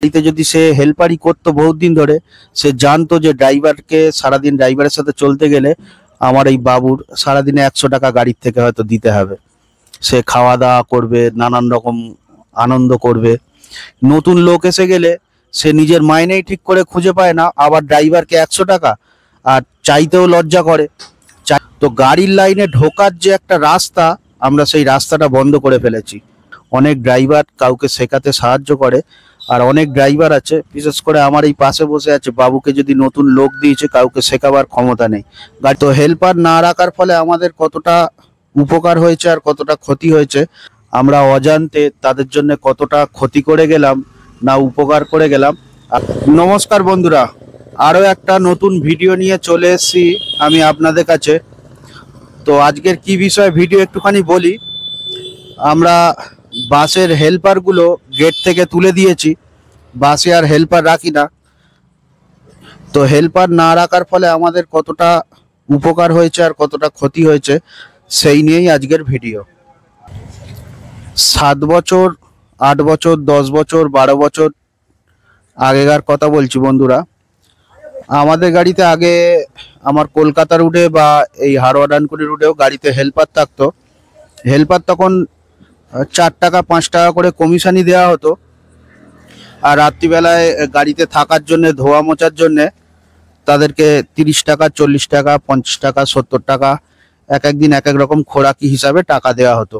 গাড়িতে যদি সে হেল্পারই করতো বহুত দিন ধরে, সে জানতো যে ড্রাইভারকে সারাদিন ড্রাইভারের সাথে চলতে গেলে আমার এই বাবুর সারাদিনে 100 টাকা গাড়ির থেকে হয়তো দিতে হবে। সে খাওয়া দাওয়া করবে, নানান রকম আনন্দ করবে। নতুন লোক এসে গেলে সে নিজের মাইনেই ঠিক করে খুঁজে পায় না, আবার ড্রাইভারকে 100 টাকা, আর চাইতেও লজ্জা করে। তো গাড়ির লাইনে ঢোকার যে একটা রাস্তা, আমরা সেই রাস্তাটা বন্ধ করে ফেলেছি। অনেক ড্রাইভার কাউকে শেখাতে সাহায্য করে, আর অনেক ড্রাইভার আছে, বিশেষ করে আমার এই পাশে বসে আছে বাবুকে যদি নতুন লোক দিয়েছে, কাউকে শেখাবার ক্ষমতা নেই। তো হেল্পার না রাখার ফলে আমাদের কতটা উপকার হয়েছে আর কতটা ক্ষতি হয়েছে, আমরা অজান্তে তাদের জন্য কতটা ক্ষতি করে গেলাম না উপকার করে গেলাম। নমস্কার বন্ধুরা, আরও একটা নতুন ভিডিও নিয়ে চলে এসেছি আমি আপনাদের কাছে। তো আজকের কি বিষয় ভিডিও একটুখানি বলি। আমরা বাসের হেল্পারগুলো গেট থেকে তুলে দিয়েছি, বাসে আর হেল্পার রাখি না। তো হেল্পার না রাখার ফলে আমাদের কতটা উপকার হয়েছে আর কতটা ক্ষতি হয়েছে, সেই নিয়েই আজকের ভিডিও। 7 বছর, 8 বছর, 10 বছর, 12 বছর আগেকার কথা বলছি বন্ধুরা। আমাদের গাড়িতে আগে, আমার কলকাতা রুটে বা এই হারোয়া ডানকুনি রুটেও গাড়িতে হেল্পার থাকতো। হেল্পার তখন 4 টাকা 5 টাকা করে কমিশনই দেওয়া হতো, আর রাত্রিবেলায় গাড়িতে থাকার জন্য, ধোয়া মোচার জন্যে তাদেরকে 30 টাকা, 40 টাকা, 50 টাকা, 70 টাকা এক একদিন এক এক রকম খোরাকি হিসাবে টাকা দেওয়া হতো।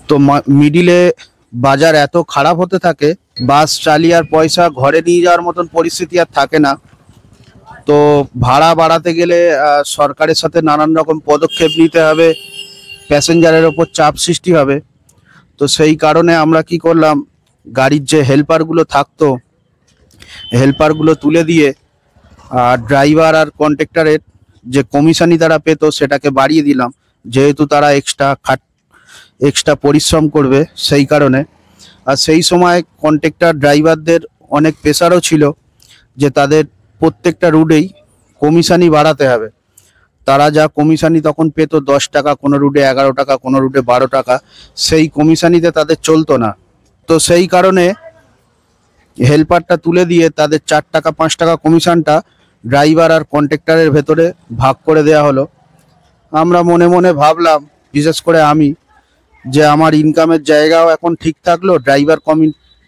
তো মিডিলে বাজার এত খারাপ হতে থাকে, বাস চালিয়ে আর পয়সা ঘরে নিয়ে যাওয়ার মতন পরিস্থিতি আর থাকে না। তো ভাড়া বাড়াতে গেলে সরকারের সাথে নানান রকম পদক্ষেপ নিতে হবে, প্যাসেঞ্জারের ওপর চাপ সৃষ্টি হবে। তো সেই কারণে আমরা কি করলাম, গাড়ির যে হেল্পারগুলো থাকতো, হেল্পারগুলো তুলে দিয়ে ড্রাইভার আর কন্ট্রাক্টরের যে কমিশনই তারা পেতো সেটাকে বাড়িয়ে দিলাম, যেহেতু তারা এক্সট্রা পরিশ্রম করবে সেই কারণে। আর সেই সময় কন্ট্রাক্টর ড্রাইভারদের অনেক প্রেশারও ছিল যে তাদের প্রত্যেকটা রুটেই কমিশনই বাড়াতে হবে। তারা যা কমিশনই তখন পেতো 10 টাকা, কোনো রুটে 11 টাকা, কোনো রুটে 12 টাকা, সেই কমিশনিতে তাদের চলতো না। তো সেই কারণে হেল্পারটা তুলে দিয়ে তাদের 4 টাকা 5 টাকা কমিশনটা ড্রাইভার আর কন্ট্রাক্টরের ভেতরে ভাগ করে দেওয়া হলো। আমরা মনে মনে ভাবলাম, বিশেষ করে আমি, যে আমার ইনকামের জায়গাও এখন ঠিক থাকলো,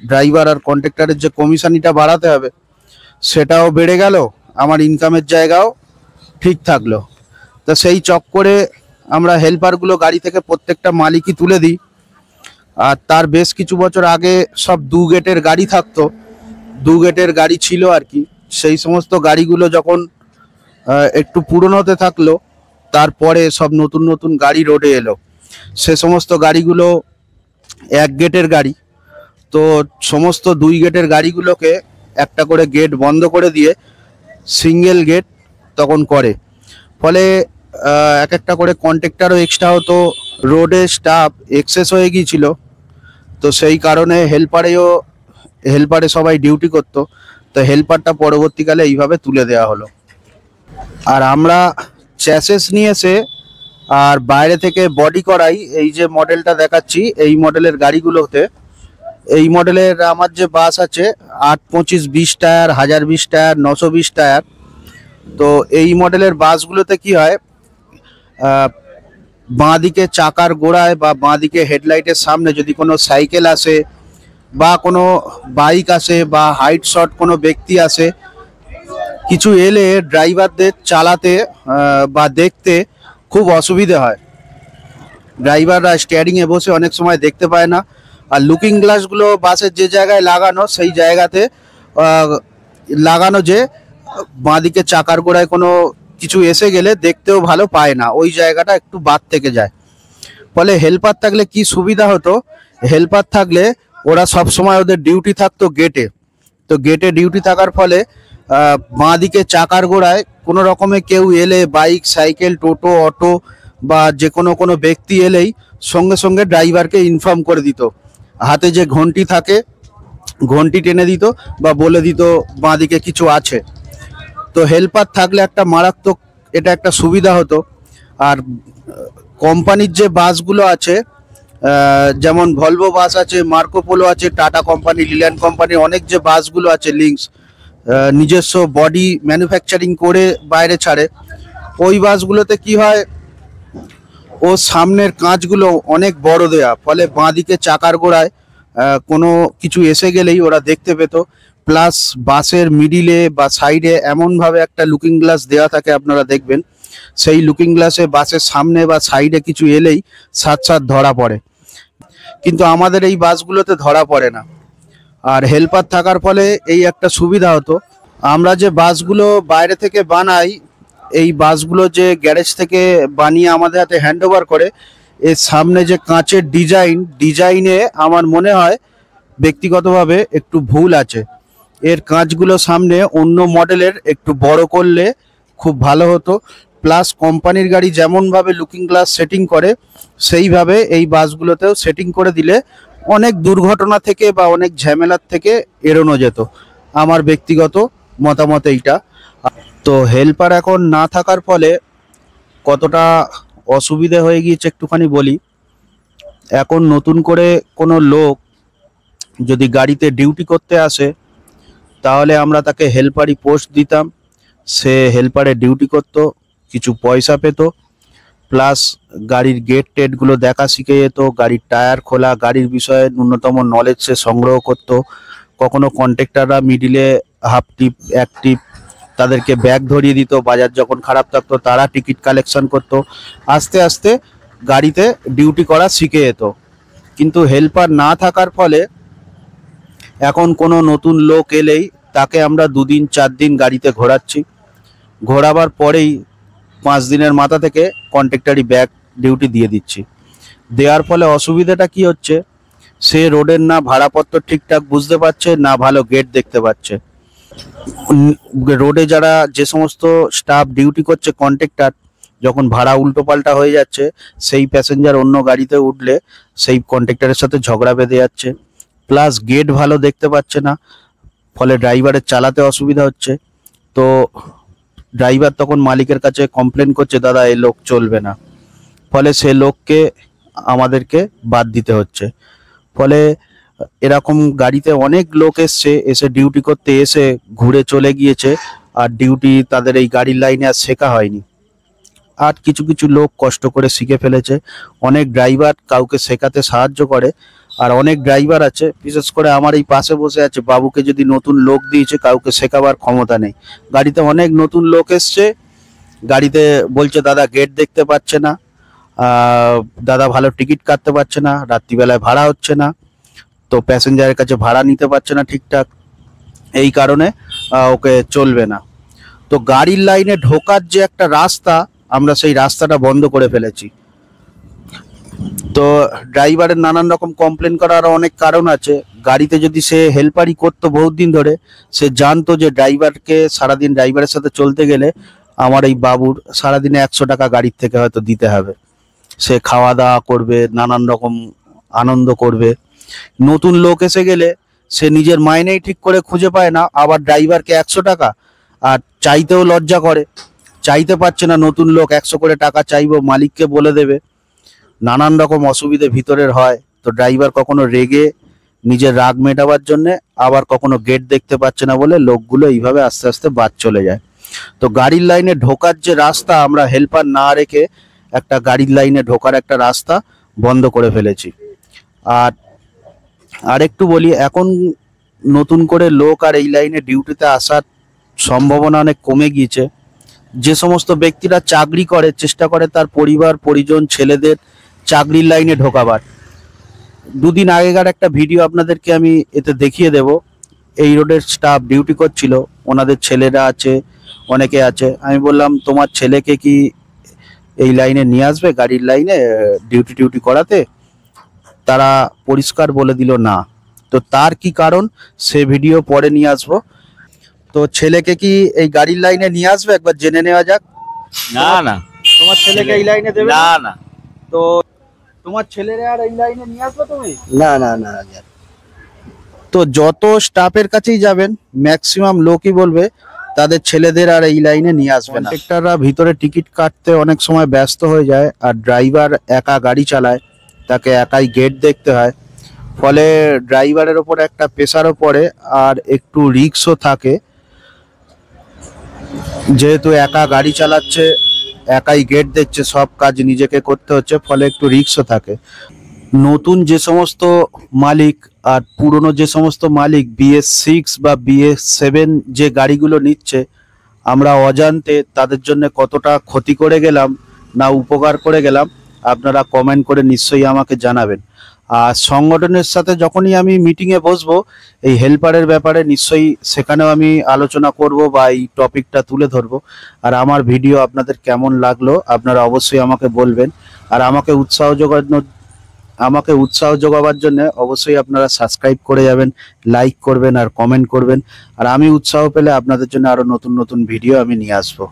ড্রাইভার আর কন্ট্রাক্টরের যে কমিশনটা বাড়াতে হবে সেটাও বেড়ে গেল, আমার ইনকামের জায়গাও ঠিক থাকলো। তো সেই চক্করে আমরা হেল্পারগুলো গাড়ি থেকে প্রত্যেকটা মালিকই তুলে দিই। আর তার বেশ কিছু বছর আগে সব 2 গেটের গাড়ি থাকতো, 2 গেটের গাড়ি ছিল আর কি। সেই সমস্ত গাড়িগুলো যখন একটু পুরনো হতে থাকলো, তারপরে সব নতুন নতুন গাড়ি রোডে এলো। সে সমস্ত গাড়িগুলো 1 গেটের গাড়ি। তো সমস্ত 2 গেটের গাড়িগুলোকে একটা করে গেট বন্ধ করে দিয়ে সিঙ্গেল গেট তখন করে। ফলে এক একটা করে কন্ট্রাক্টরও এক্সট্রা হতো, রোডে স্টাফ এক্সেস হয়ে গিয়েছিল। তো সেই কারণে হেল্পারে সবাই ডিউটি করতো। তো হেল্পারটা পরবর্তীকালে এইভাবে তুলে দেওয়া হলো। আর আমরা চ্যাসেস নিয়ে এসে আর বাইরে থেকে বডি করাই, এই যে মডেলটা দেখাচ্ছি এই মডেলের গাড়িগুলোতে, এই মডেলের আমার যে বাস আছে 825-20 টায়ার, 1020 টায়ার, 920 টায়ার। তো এই মডেলের বাসগুলোতে কি হয়, বাঁ দিকে চাকার গোড়ায় বা বাঁ দিকে হেডলাইটের সামনে যদি কোনো সাইকেল আসে বা কোনো বাইক আসে বা হাইট শর্ট কোনো ব্যক্তি আসে, কিছু এলে ড্রাইভারদের চালাতে বা দেখতে খুব অসুবিধে হয়। ড্রাইভাররা স্টিয়ারিংয়ে বসে অনেক সময় দেখতে পায় না। আর লুকিং গ্লাসগুলো বাসের যে জায়গায় লাগানো, সেই জায়গাতে লাগানো যে বাঁদিকে চাকার গোড়ায় কোনো কিছু এসে গেলে দেখতেও ভালো পায় না, ওই জায়গাটা একটু বাদ থেকে যায়। ফলে হেল্পার থাকলে কি সুবিধা হতো, হেল্পার থাকলে ওরা সব সময় ওদের ডিউটি থাকতো গেটে। তো গেটে ডিউটি থাকার ফলে বাঁদিকে চাকার গোড়ায় কোনো রকমে কেউ এলে, বাইক, সাইকেল, টোটো, অটো বা যে কোনো ব্যক্তি এলেই সঙ্গে সঙ্গে ড্রাইভারকে ইনফর্ম করে দিত। হাতে যে ঘন্টি থাকে, ঘন্টি টেনে দিত বা বলে দিত বাঁদিকে কিছু আছে। তো হেল্পার থাকলে একটা মারাত্মক এটা একটা সুবিধা হতো। আর কোম্পানির যে বাসগুলো আছে যেমন ভলভো বাস আছে, মার্কো পোলো আছে, টাটা কোম্পানি, লিল্যান্ড কোম্পানি, অনেক যে বাসগুলো আছে লিঙ্কস, নিজস্ব বডি ম্যানুফ্যাকচারিং করে বাইরে ছাড়ে। ওই বাসগুলোতে কি হয়, ও সামনের কাঁচগুলো অনেক বড় দেয়া, ফলে বাঁদিকে চাকার গোড়ায় কোনো কিছু এসে গেলেই ওরা দেখতে পেত। প্লাস বাসের মিডিলে বা সাইডে এমনভাবে একটা লুকিং গ্লাস দেওয়া থাকে, আপনারা দেখবেন সেই লুকিং গ্লাসে বাসের সামনে বা সাইডে কিছু এলেই সাথ সাথ ধরা পড়ে। কিন্তু আমাদের এই বাসগুলোতে ধরা পড়ে না। আর হেল্পার থাকার ফলে এই একটা সুবিধা হতো, আমরা যে বাসগুলো বাইরে থেকে বানাই, এই বাসগুলো যে গ্যারেজ থেকে বানিয়ে আমাদের হাতে হ্যান্ড ওভার করে, এর সামনে যে কাঁচের ডিজাইনে আমার মনে হয় ব্যক্তিগতভাবে একটু ভুল আছে। এর কাঁচগুলো সামনে অন্য মডেলের একটু বড় করলে খুব ভালো হতো। প্লাস কোম্পানির গাড়ি যেমনভাবে লুকিং গ্লাস সেটিং করে, সেইভাবে এই বাসগুলোতেও সেটিং করে দিলে অনেক দুর্ঘটনা থেকে বা অনেক ঝামেলার থেকে এড়ানো যেত। আমার ব্যক্তিগত মতামত এইটা। তো হেল্পার এখন না থাকার ফলে কতটা অসুবিধে হয়ে গিয়েছে একটুখানি বলি। এখন নতুন করে কোনো লোক যদি গাড়িতে ডিউটি করতে আসে, তাহলে আমরা তাকে হেল্পারই পোস্ট দিতাম, সে হেল্পারে ডিউটি করত, কিছু পয়সা পেত, প্লাস গাড়ির গেট টেটগুলো দেখা শিখে যেত, গাড়ির টায়ার খোলা, গাড়ির বিষয়ে ন্যূনতম নলেজ সে সংগ্রহ করত। কখনো কন্ট্রাক্টররা মিডিলে হাফ টিপ এক টিপ তাদেরকে ব্যাগ ধরিয়ে দিত, বাজার যখন খারাপ থাকতো তারা টিকিট কালেকশন করতো। আস্তে আস্তে গাড়িতে ডিউটি করা শিখে যেত। কিন্তু হেল্পার না থাকার ফলে এখন কোনো নতুন লোক এলেই তাকে আমরা 2 দিন 4 দিন গাড়িতে ঘোরাচ্ছি, ঘোরাবার পরেই 5 দিনের মাথা থেকে কন্ট্রাক্টরি ব্যাগ ডিউটি দিয়ে দিচ্ছি। দেওয়ার ফলে অসুবিধাটা কি হচ্ছে, সে রোডের না ভাড়াপত্র ঠিকঠাক বুঝতে পারছে, না ভালো গেট দেখতে পাচ্ছে। রোডে যারা যে সমস্ত স্টাফ ডিউটি করছে কন্ট্রাক্টর, যখন ভাড়া উল্টো পাল্টা হয়ে যাচ্ছে, সেই প্যাসেঞ্জার অন্য গাড়িতে উঠলে সেই কন্ট্রাক্টরের সাথে ঝগড়া বেঁধে যাচ্ছে। প্লাস গেট ভালো দেখতে পাচ্ছে না, ফলে ড্রাইভারের চালাতে অসুবিধা হচ্ছে। তো ড্রাইভার তখন মালিকের কাছে কমপ্লেন করছে, দাদা এই লোক চলবে না, ফলে সে লোককে আমাদেরকে বাদ দিতে হচ্ছে। ফলে এরকম গাড়িতে অনেক লোক এসে ডিউটি করতে এসে ঘুরে চলে গিয়েছে, আর ডিউটি তাদের এই গাড়ির লাইনে আর শেখা হয়নি। আর কিছু কিছু লোক কষ্ট করে শিখে ফেলেছে। অনেক ড্রাইভার কাউকে শেখাতে সাহায্য করে, আর অনেক ড্রাইভার আছে, বিশেষ করে আমার এই পাশে বসে আছে বাবুকে যদি নতুন লোক দিয়েছে, কাউকে শেখাবার ক্ষমতা নেই। গাড়িতে অনেক নতুন লোক এসছে, গাড়িতে বলছে দাদা গেট দেখতে পাচ্ছে না, দাদা ভালো টিকিট কাটতে পারছে না, রাত্রিবেলায় ভাড়া হচ্ছে না, তো প্যাসেঞ্জারের কাছে ভাড়া নিতে পারছে না ঠিকঠাক, এই কারণে ওকে চলবে না। তো গাড়ির লাইনে ঢোকার যে একটা রাস্তা, আমরা সেই রাস্তাটা বন্ধ করে ফেলেছি। তো ড্রাইভারের নানান রকম কমপ্লেন করার অনেক কারণ আছে। গাড়িতে যদি সে হেল্পারই করতো বহুত দিন ধরে, সে জানতো যে ড্রাইভারকে সারাদিন ড্রাইভারের সাথে চলতে গেলে আমার এই বাবুর সারাদিনে 100 টাকা গাড়ির থেকে হয়তো দিতে হবে। সে খাওয়া দাওয়া করবে, নানান রকম আনন্দ করবে। নতুন লোক এসে গেলে সে নিজের মাইনেই ঠিক করে খুঁজে পায় না, আবার ড্রাইভারকে 100 টাকা, আর চাইতেও লজ্জা করে, চাইতে পারছে না। নতুন লোক 100 করে টাকা চাইবো, মালিককে বলে দেবে, নানান রকম অসুবিধে ভিতরের হয়। তো ড্রাইভার কখনো রেগে নিজের রাগ মেটাবার জন্যে, আবার কখনো গেট দেখতে পাচ্ছে না বলে লোকগুলো এইভাবে আস্তে আস্তে বাদ চলে যায়। তো গাড়ির লাইনে ঢোকার যে রাস্তা, আমরা হেল্পার না রেখে একটা গাড়ির লাইনে ঢোকার একটা রাস্তা বন্ধ করে ফেলেছি। আর আরেকটু বলি, এখন নতুন করে লোক আর এই লাইনে ডিউটিতে আসার সম্ভাবনা অনেক কমে গিয়েছে। যে সমস্ত ব্যক্তিরা চাকরি করে, চেষ্টা করে তার পরিবার পরিজন ছেলেদের চাকরির লাইনে ঢোকাবার। 2 দিন আগেকার একটা ভিডিও আপনাদেরকে আমি এতে দেখিয়ে দেব। এই রোডের স্টাফ ডিউটি করছিল, ওনাদের ছেলেরা আছে, অনেকে আছে। আমি বললাম তোমার ছেলেকে কি এই লাইনে নিয়ে আসবে, গাড়ির লাইনে ডিউটি করাতে? তারা পরিষ্কার বলে দিল না। তো তার কি কারণ, সে ভিডিও পরে নিয়ে আসবো। তো ছেলেকে কি এই গাড়ির লাইনে নিয়ে আসবে, একবার জেনে নেওয়া যাক। না না, তোমার ছেলেকে এই লাইনে দেবে না না, তো তোমার ছেলেরা আর এই লাইনে নিয়ে আসবে তুমি? না না না। তো যত স্টাফের কাছেই যাবেন, ম্যাক্সিমাম লোকই বলবে তাদের ছেলেদের আর এই লাইনে নিয়ে আসবে না। কন্ট্রাক্টররা ভিতরে টিকিট কাটতে অনেক সময় ব্যস্ত হয়ে যায়, আর ড্রাইভার একা গাড়ি চালায়, তাকে একাই গেট দেখতে হয়, ফলে ড্রাইভারের ওপর একটা প্রেশারও পড়ে আর একটু রিস্কও থাকে, যেহেতু একা গাড়ি চালাচ্ছে, একাই গেট দেখছে, সব কাজ নিজেকে করতে হচ্ছে, ফলে একটু রিস্কও থাকে। নতুন যে সমস্ত মালিক আর পুরনো যে সমস্ত মালিক BS6 বা BS7 যে গাড়িগুলো নিচ্ছে, আমরা অজান্তে তাদের জন্য কতটা ক্ষতি করে গেলাম না উপকার করে গেলাম, আপনারা কমেন্ট করে নিশ্চয়ই আমাকে জানাবেন। আর সংগঠনের সাথে যখনই আমি মিটিংয়ে বসবো এই হেল্পারের ব্যাপারে, নিশ্চয়ই সেখানেও আমি আলোচনা করব বা এই টপিকটা তুলে ধরবো। আর আমার ভিডিও আপনাদের কেমন লাগলো আপনারা অবশ্যই আমাকে বলবেন। আর আমাকে উৎসাহ যোগাবার জন্য অবশ্যই আপনারা সাবস্ক্রাইব করে যাবেন, লাইক করবেন আর কমেন্ট করবেন। আর আমি উৎসাহ পেলে আপনাদের জন্য আরো নতুন নতুন ভিডিও আমি নিয়ে আসবো।